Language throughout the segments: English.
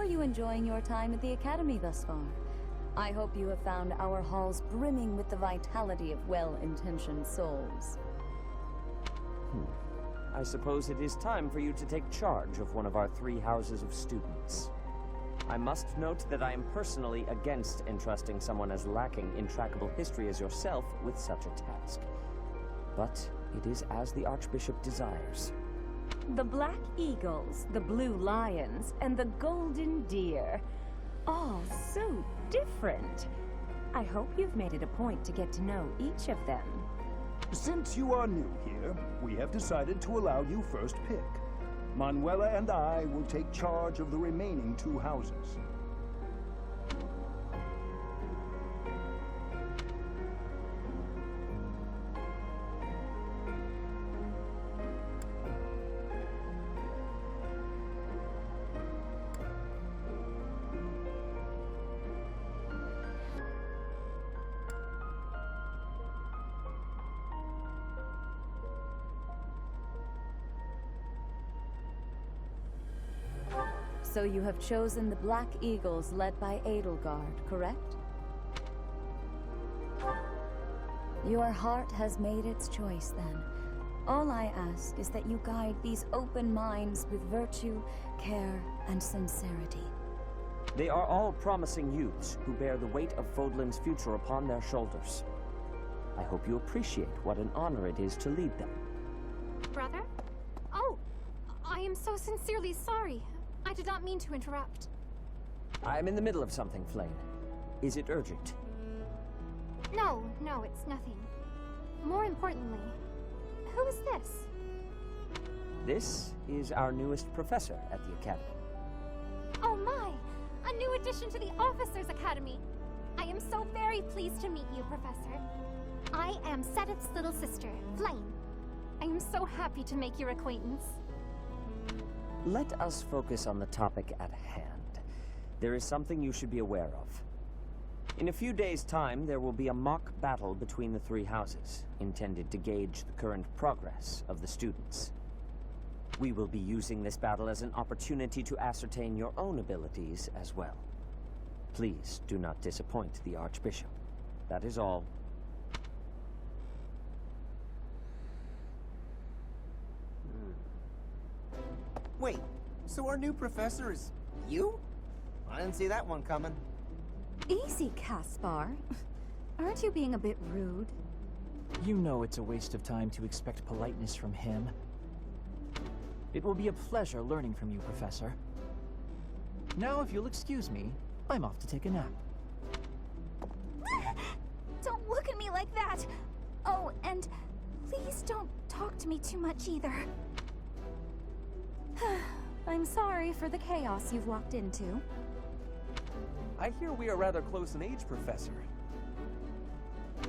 you enjoying your time at the Academy thus far? I hope you have found our halls brimming with the vitality of well-intentioned souls. I suppose it is time for you to take charge of one of our 3 houses of students. I must note that I am personally against entrusting someone as lacking in trackable history as yourself with such a task. But it is as the Archbishop desires. The Black Eagles, the Blue Lions, and the Golden Deer. All so different. I hope you've made it a point to get to know each of them. Since you are new here, we have decided to allow you first pick. Manuela and I will take charge of the remaining 2 houses. So you have chosen the Black Eagles led by Edelgard, correct? Your heart has made its choice then. All I ask is that you guide these open minds with virtue, care, and sincerity. They are all promising youths who bear the weight of Fodlan's future upon their shoulders. I hope you appreciate what an honor it is to lead them. Brother? Oh, I am so sincerely sorry. I did not mean to interrupt. I am in the middle of something, Flame. Is it urgent? No, it's nothing. More importantly, who is this? This is our newest professor at the Academy. Oh my! A new addition to the Officers' Academy! I am so very pleased to meet you, Professor. I am Sedith's little sister, Flame. I am so happy to make your acquaintance. Let us focus on the topic at hand. There is something you should be aware of. In a few days' time, there will be a mock battle between the 3 houses, intended to gauge the current progress of the students. We will be using this battle as an opportunity to ascertain your own abilities as well. Please do not disappoint the Archbishop. That is all. Wait, so our new professor is you? I didn't see that one coming. Easy, Caspar. Aren't you being a bit rude? You know it's a waste of time to expect politeness from him. It will be a pleasure learning from you, Professor. Now, if you'll excuse me, I'm off to take a nap. Don't look at me like that! Oh, and please don't talk to me too much either. I'm sorry for the chaos you've walked into. I hear we are rather close in age, Professor.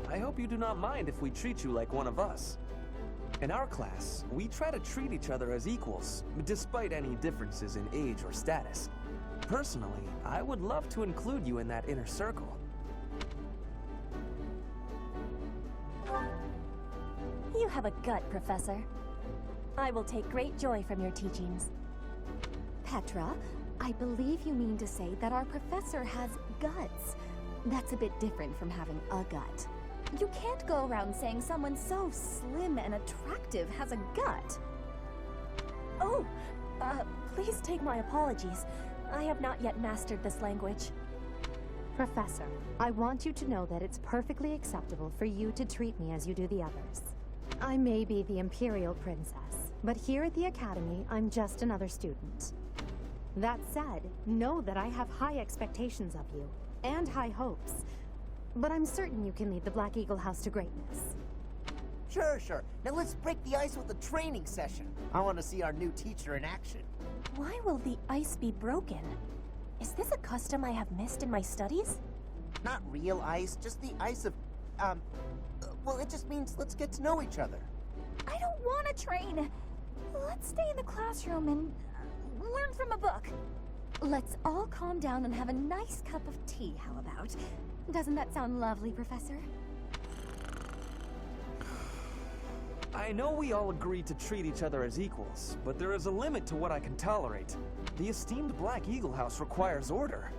I hope you do not mind if we treat you like one of us. In our class, we try to treat each other as equals, despite any differences in age or status. Personally, I would love to include you in that inner circle. You have a gut, Professor. I will take great joy from your teachings. Petra, I believe you mean to say that our professor has guts. That's a bit different from having a gut. You can't go around saying someone so slim and attractive has a gut. Oh, please take my apologies. I have not yet mastered this language. Professor, I want you to know that it's perfectly acceptable for you to treat me as you do the others. I may be the Imperial Princess, but here at the Academy, I'm just another student. That said, know that I have high expectations of you, and high hopes. But I'm certain you can lead the Black Eagle House to greatness. Sure. Now let's break the ice with a training session. I want to see our new teacher in action. Why will the ice be broken? Is this a custom I have missed in my studies? Not real ice, just the ice of, well, it just means let's get to know each other. I don't want to train. Let's stay in the classroom and learn from a book. Let's all calm down and have a nice cup of tea, how about? Doesn't that sound lovely, Professor? I know we all agreed to treat each other as equals, but there is a limit to what I can tolerate. The esteemed Black Eagle House requires order.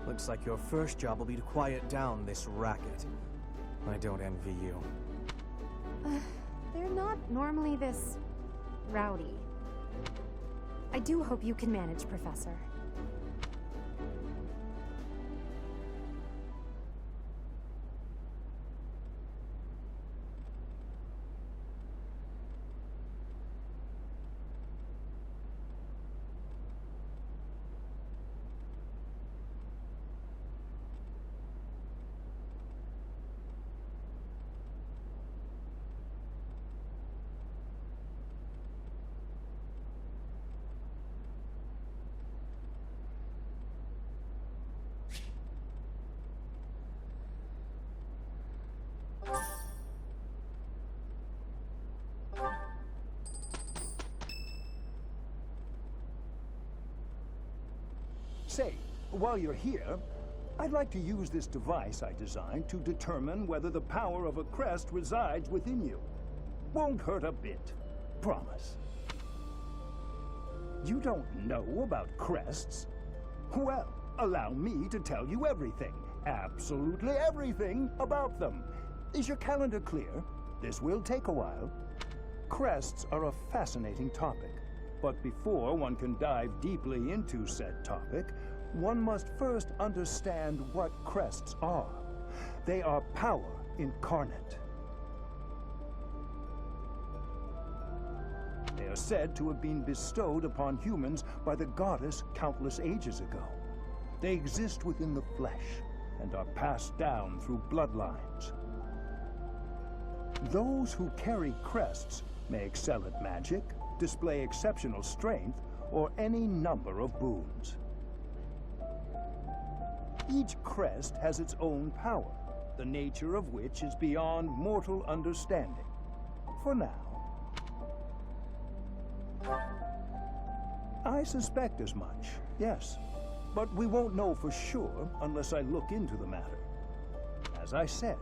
Looks like your first job will be to quiet down this racket. I don't envy you. They're not normally this rowdy. I do hope you can manage, Professor. Say, while you're here, I'd like to use this device I designed to determine whether the power of a crest resides within you. Won't hurt a bit. Promise. You don't know about crests? Well, allow me to tell you everything. Absolutely everything about them. Is your calendar clear? This will take a while. Crests are a fascinating topic. But before one can dive deeply into said topic, one must first understand what crests are. They are power incarnate. They are said to have been bestowed upon humans by the goddess countless ages ago. They exist within the flesh and are passed down through bloodlines. Those who carry crests may excel at magic, display exceptional strength, or any number of boons. Each crest has its own power, the nature of which is beyond mortal understanding. For now. I suspect as much, yes. But we won't know for sure unless I look into the matter. As I said,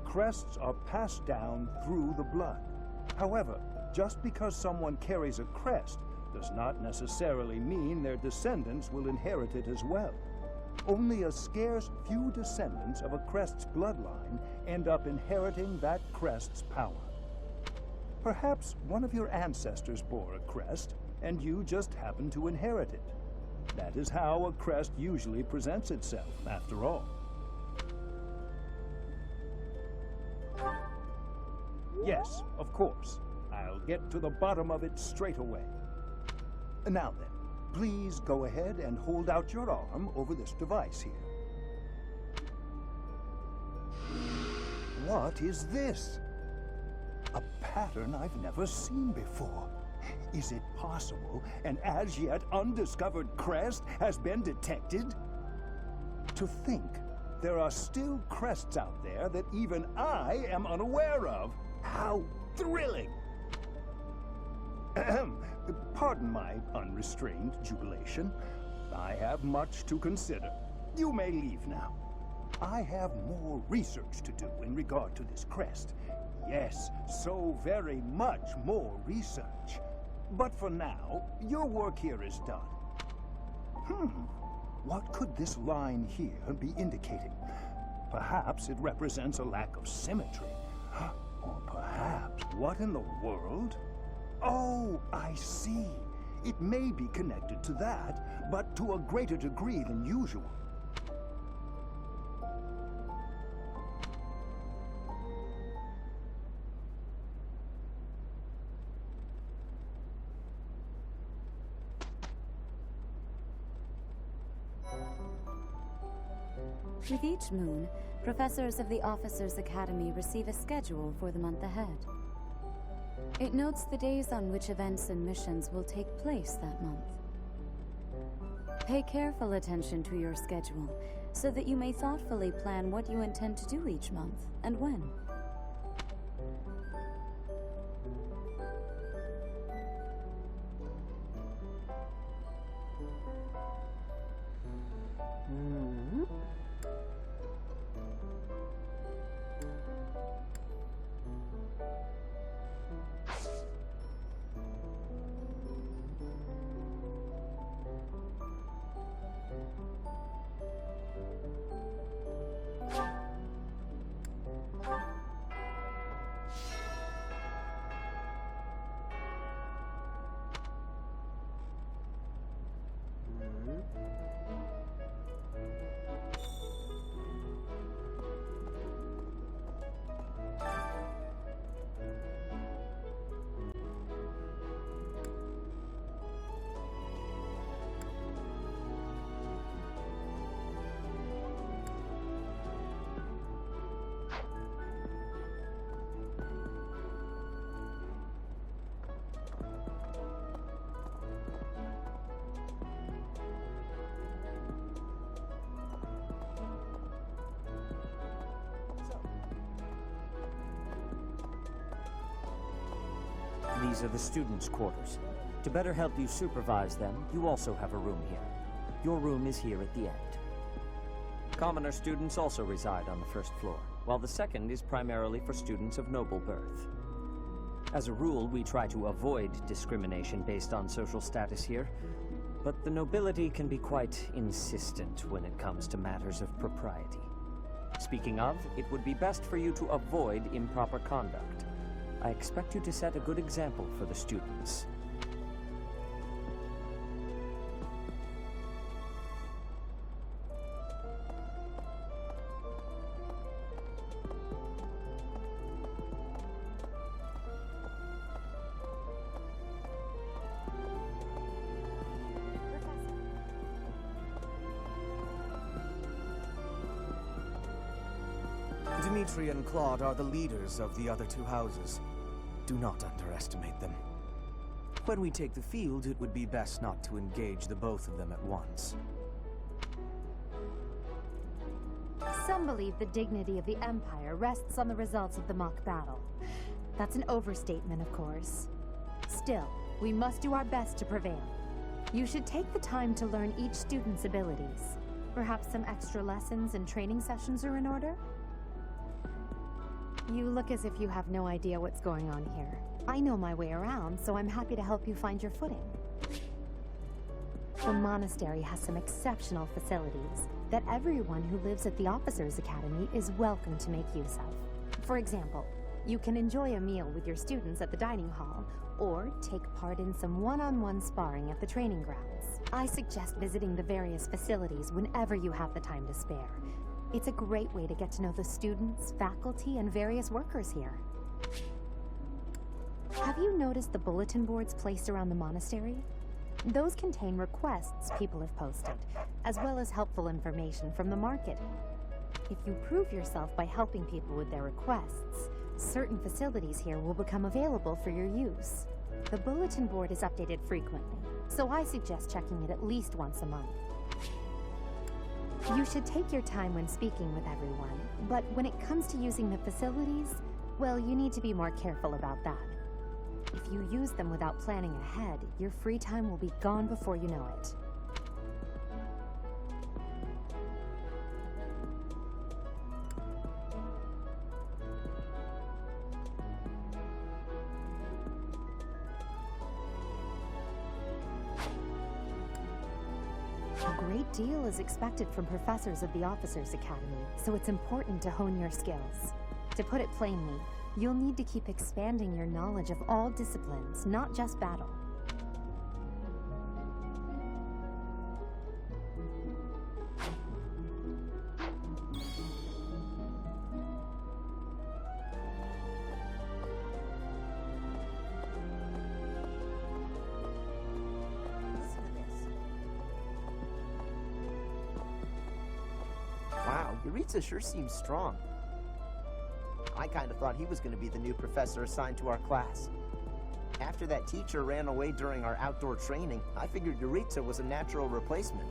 crests are passed down through the blood. However, just because someone carries a crest does not necessarily mean their descendants will inherit it as well. Only a scarce few descendants of a crest's bloodline end up inheriting that crest's power. Perhaps one of your ancestors bore a crest, and you just happen to inherit it. That is how a crest usually presents itself, after all. Yes, of course. I'll get to the bottom of it straight away. Now then, please go ahead and hold out your arm over this device here. What is this? A pattern I've never seen before. Is it possible an as yet undiscovered crest has been detected? To think there are still crests out there that even I am unaware of. How thrilling! Ahem. Pardon my unrestrained jubilation. I have much to consider. You may leave now. I have more research to do in regard to this crest. Yes, so very much more research. But for now, your work here is done. What could this line here be indicating? Perhaps it represents a lack of symmetry. Or perhaps, what in the world? Oh, I see. It may be connected to that, but to a greater degree than usual. With each moon, professors of the Officers' Academy receive a schedule for the month ahead. It notes the days on which events and missions will take place that month. Pay careful attention to your schedule, so that you may thoughtfully plan what you intend to do each month, and when. These are the students' quarters. To better help you supervise them, you also have a room here. Your room is here at the end. Commoner students also reside on the first floor, while the second is primarily for students of noble birth. As a rule, we try to avoid discrimination based on social status here, but the nobility can be quite insistent when it comes to matters of propriety. Speaking of, it would be best for you to avoid improper conduct. I expect you to set a good example for the students. Dimitri and Claude are the leaders of the other two houses. Do not underestimate them. When we take the field, it would be best not to engage the both of them at once. Some believe the dignity of the Empire rests on the results of the mock battle. That's an overstatement, of course. Still, we must do our best to prevail. You should take the time to learn each student's abilities. Perhaps some extra lessons and training sessions are in order? You look as if you have no idea what's going on here. I know my way around, so I'm happy to help you find your footing. The monastery has some exceptional facilities that everyone who lives at the Officers' Academy is welcome to make use of. For example, you can enjoy a meal with your students at the dining hall, or take part in some one-on-one sparring at the training grounds. I suggest visiting the various facilities whenever you have the time to spare. It's a great way to get to know the students, faculty, and various workers here. Have you noticed the bulletin boards placed around the monastery? Those contain requests people have posted, as well as helpful information from the market. If you prove yourself by helping people with their requests, certain facilities here will become available for your use. The bulletin board is updated frequently, so I suggest checking it at least once a month. You should take your time when speaking with everyone, but when it comes to using the facilities, well, you need to be more careful about that. If you use them without planning ahead, your free time will be gone before you know it. A great deal is expected from professors of the Officers' Academy, so it's important to hone your skills. To put it plainly, you'll need to keep expanding your knowledge of all disciplines, not just battle. Wow, Yuritsa sure seems strong. I kind of thought he was going to be the new professor assigned to our class. After that teacher ran away during our outdoor training, I figured Yuritsa was a natural replacement.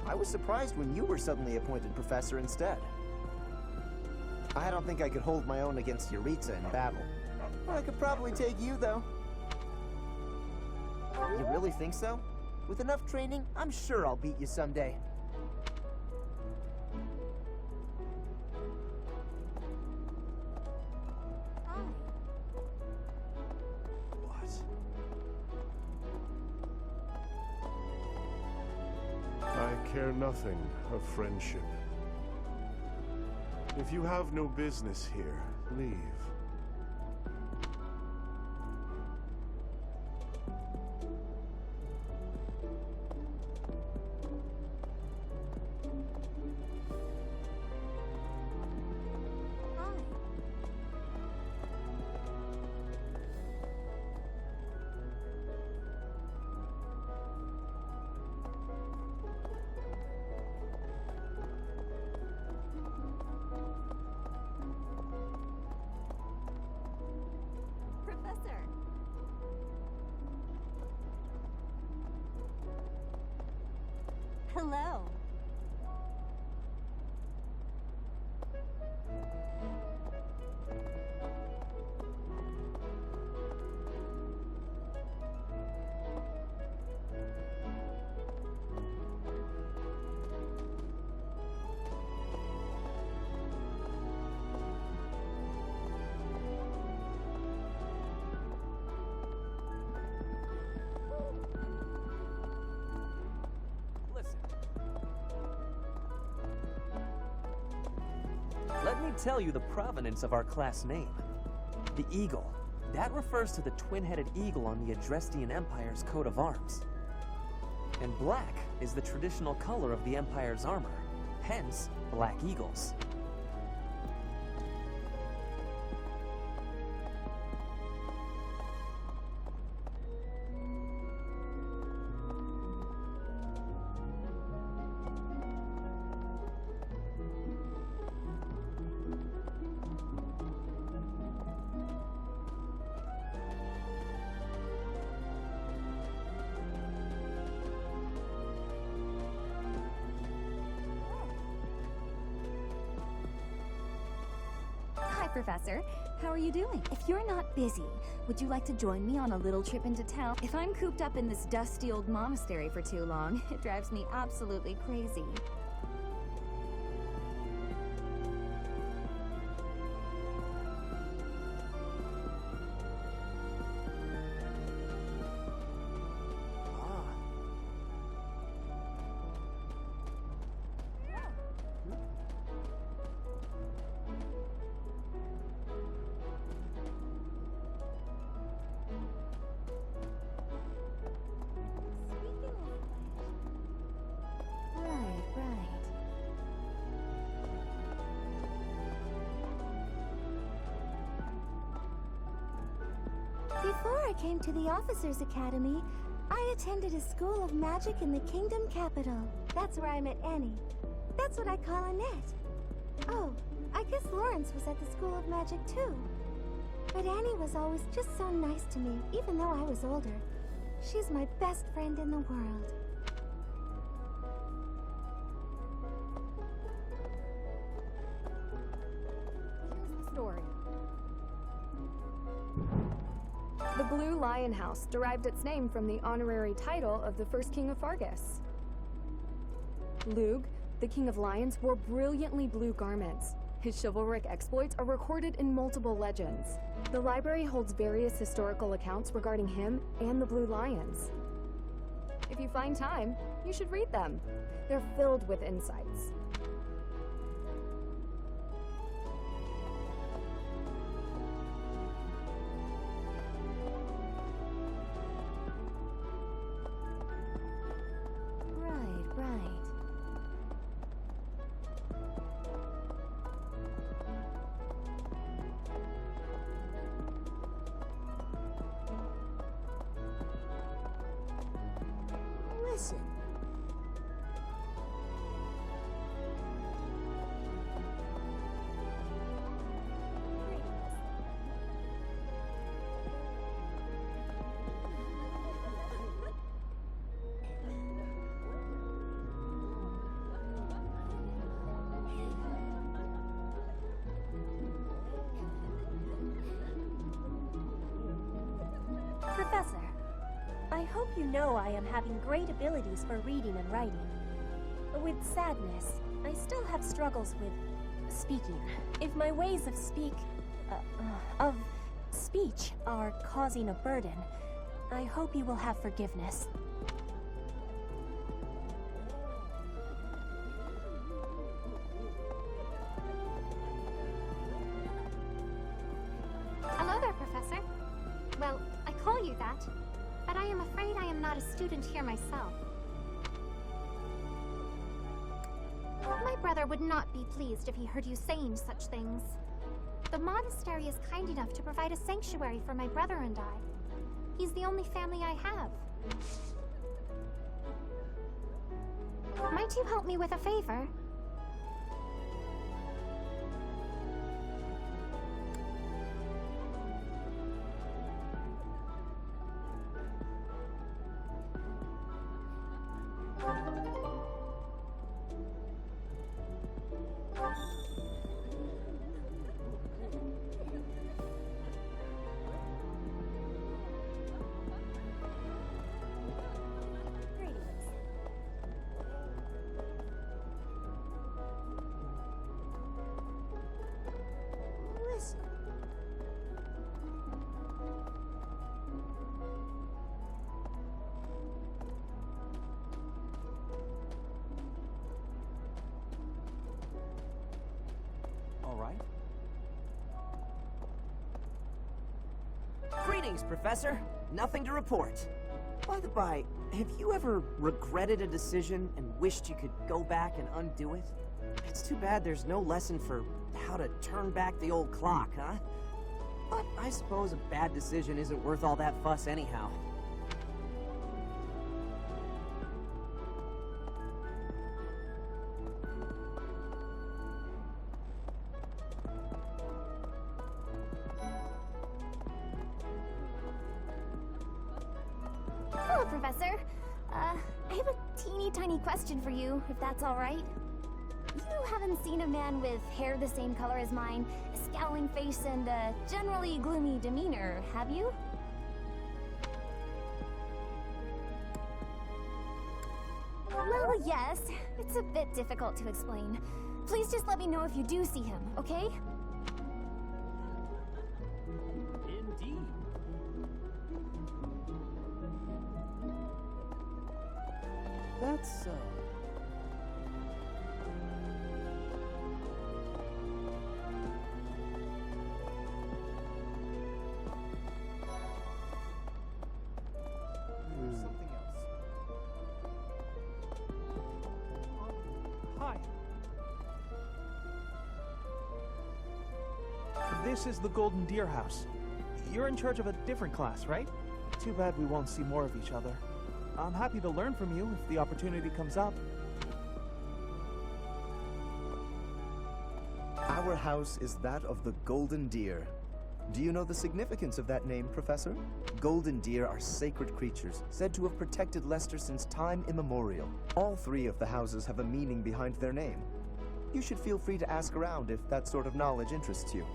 I was surprised when you were suddenly appointed professor instead. I don't think I could hold my own against Yuritsa in battle. I could probably take you, though. You really think so? With enough training, I'm sure I'll beat you someday. I care nothing of friendship. If you have no business here, leave. Hello. tell you the provenance of our class name. The eagle. That refers to the twin-headed eagle on the Adrestian Empire's coat of arms. And black is the traditional color of the Empire's armor, hence black eagles. Hi, Professor. How are you doing? If you're not busy, would you like to join me on a little trip into town? If I'm cooped up in this dusty old monastery for too long, it drives me absolutely crazy. Before I came to the Officers' Academy, I attended a school of magic in the Kingdom Capital. That's where I met Annie. That's what I call Annette. Oh, I guess Lawrence was at the School of Magic too. But Annie was always just so nice to me, even though I was older. She's my best friend in the world. Here's the story. The Blue Lion House derived its name from the honorary title of the first king of Fargus. Lug, the king of lions, wore brilliantly blue garments. His chivalric exploits are recorded in multiple legends. The library holds various historical accounts regarding him and the Blue Lions. If you find time, you should read them. They're filled with insights. Listen. Professor, I hope you know I am having great abilities for reading and writing. With sadness, I still have struggles with speaking. If my ways of speech are causing a burden, I hope you will have forgiveness. Hello there, Professor. Well, I call you that, but I am afraid I am not a student here myself. My brother would not be pleased if he heard you saying such things. The monastery is kind enough to provide a sanctuary for my brother and I. He's the only family I have. Might you help me with a favor? all right? Greetings, Professor. Nothing to report. By the by, have you ever regretted a decision and wished you could go back and undo it? It's too bad there's no lesson for how to turn back the old clock, huh? But I suppose a bad decision isn't worth all that fuss anyhow. Hello, Professor. I have a teeny tiny question for you, if that's all right. You haven't seen a man with hair the same color as mine, a scowling face, and a generally gloomy demeanor, have you? Well, yes. It's a bit difficult to explain. Please just let me know if you do see him, okay? Indeed. That's, Something else. Hi. This is the Golden Deer House. You're in charge of a different class, right? Too bad we won't see more of each other. I'm happy to learn from you if the opportunity comes up. Our house is that of the Golden Deer. Do you know the significance of that name, Professor? Golden deer are sacred creatures, said to have protected Leicester since time immemorial. All three of the houses have a meaning behind their name. You should feel free to ask around if that sort of knowledge interests you.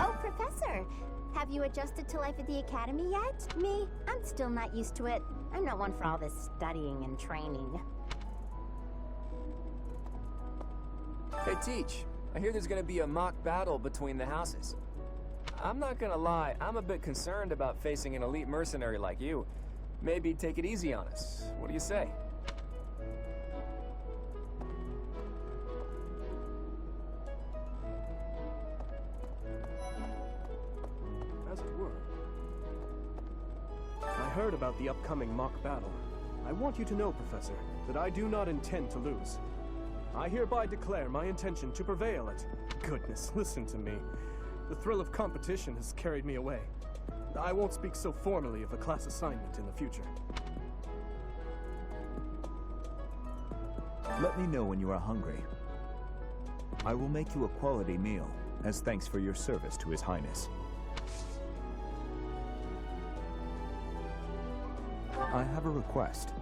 Oh, Professor! Have you adjusted to life at the Academy yet? Me? I'm still not used to it. I'm not one for all this studying and training. Hey, Teach. I hear there's gonna be a mock battle between the houses. I'm not gonna lie, I'm a bit concerned about facing an elite mercenary like you. Maybe take it easy on us. What do you say? As it were. I heard about the upcoming mock battle. I want you to know, Professor, that I do not intend to lose. I hereby declare my intention to prevail at... Goodness, listen to me. The thrill of competition has carried me away. I won't speak so formally of a class assignment in the future. Let me know when you are hungry. I will make you a quality meal, as thanks for your service to His Highness. I have a request.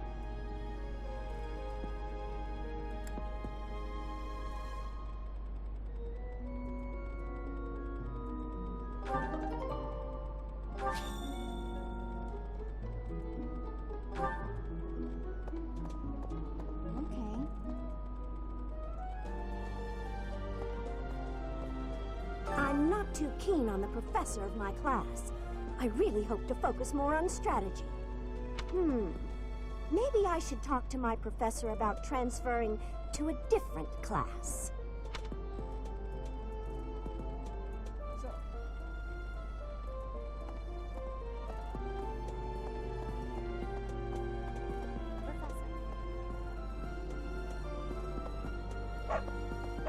I'm not too keen on the professor of my class. I really hope to focus more on strategy. Maybe I should talk to my professor about transferring to a different class.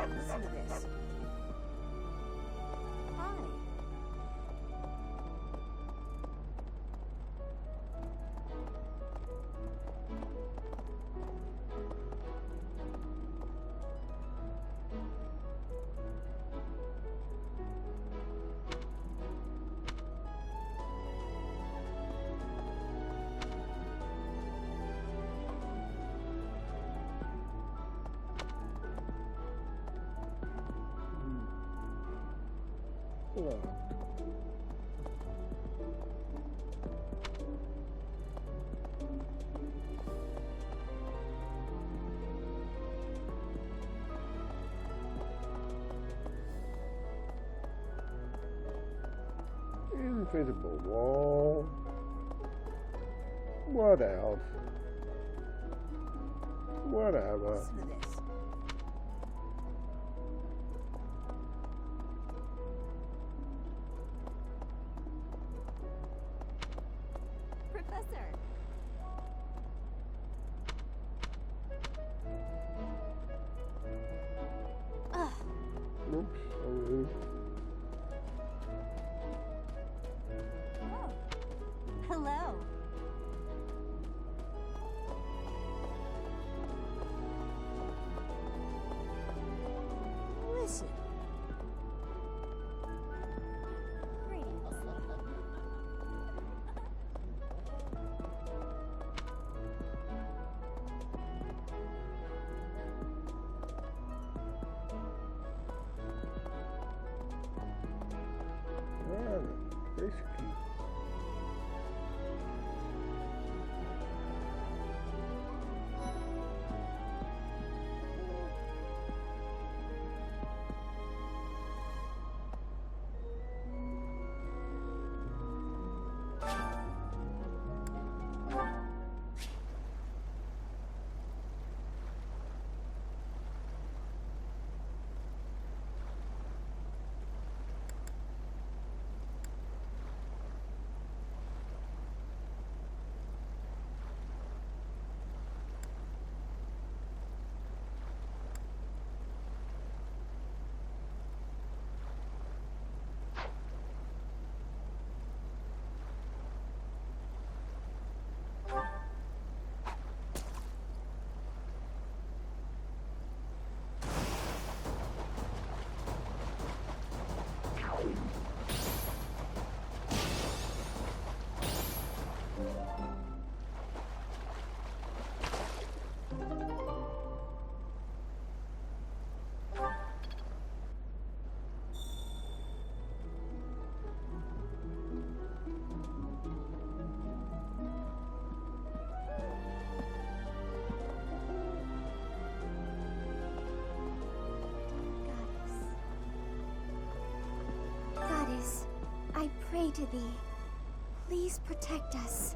Listen to this. Hi. Locked. Invisible wall. What else? Whatever. Listen to this. Professor! Ugh. Oops, sorry. Oh. Hello. Listen. Greetings, little Very risky. Goddess, I pray to thee. Please protect us.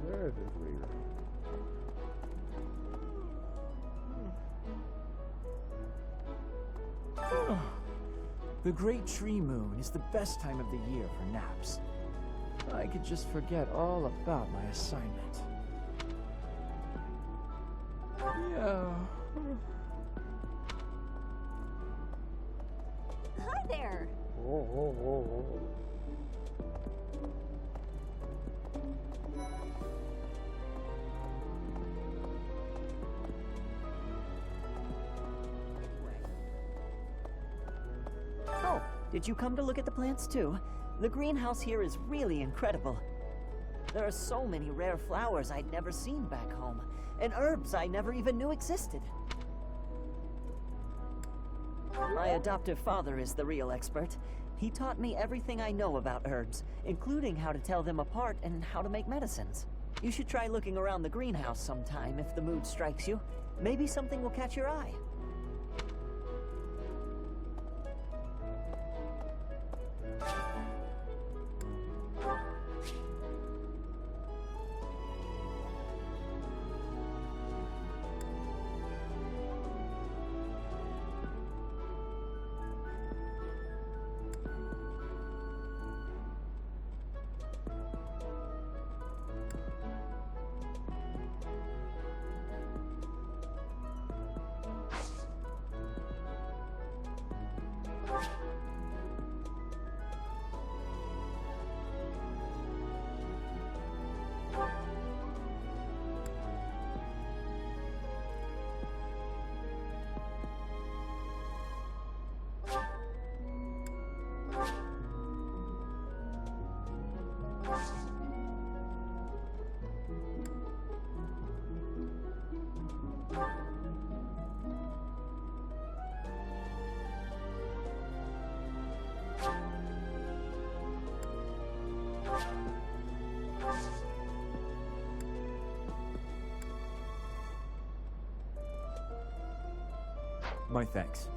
There's his leader. The Great Tree Moon is the best time of the year for naps. I could just forget all about my assignment. Yeah. Hi there! Oh, did you come to look at the plants too? The greenhouse here is really incredible. There are so many rare flowers I'd never seen back home, and herbs I never even knew existed. My adoptive father is the real expert. He taught me everything I know about herbs, including how to tell them apart and how to make medicines. You should try looking around the greenhouse sometime if the mood strikes you. Maybe something will catch your eye. My thanks.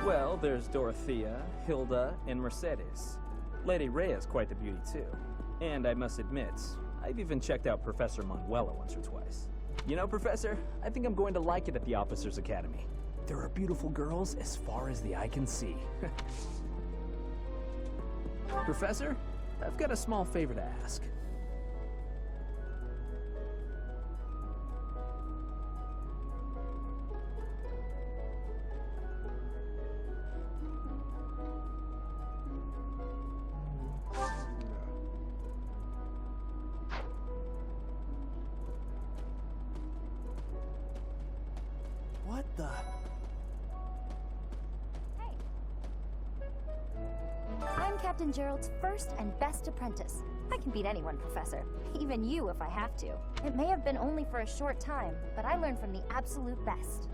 Well, there's Dorothea, Hilda, and Mercedes. Lady Rhea's quite the beauty, too. And I must admit, I've even checked out Professor Manuela once or twice. You know, Professor, I think I'm going to like it at the Officers Academy. There are beautiful girls as far as the eye can see. Professor, I've got a small favor to ask. What the? I'm Captain Gerald's first and best apprentice. I can beat anyone, Professor. Even you if I have to. It may have been only for a short time, but I learned from the absolute best.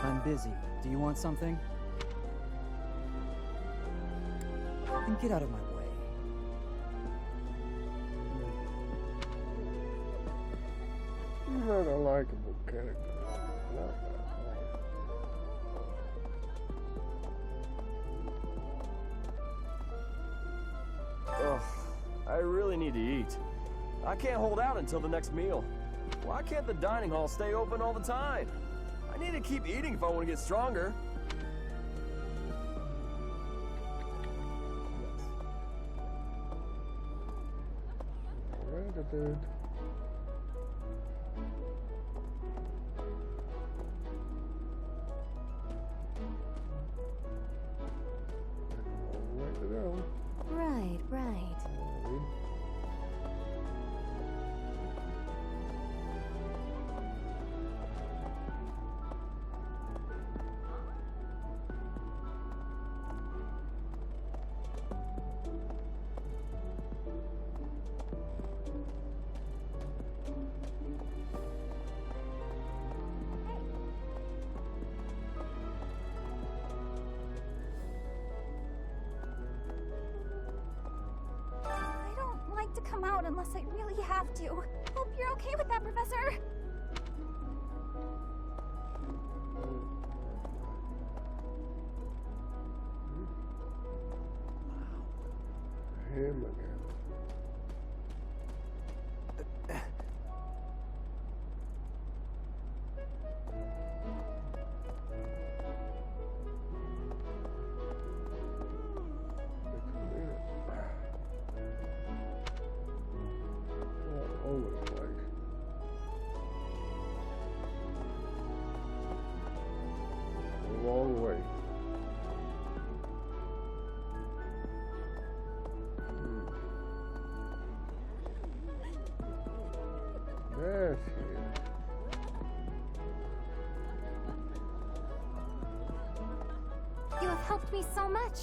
I'm busy. Do you want something? Then get out of my way. He's not a likable character. Not Ugh, I really need to eat. I can't hold out until the next meal. Why can't the dining hall stay open all the time? I need to keep eating if I want to get stronger. Alright, dude. Way to go. Right, right. To come out unless I really have to. Hope you're okay with that, Professor. Him again. All over the place. A long way. There she is. You have helped me so much.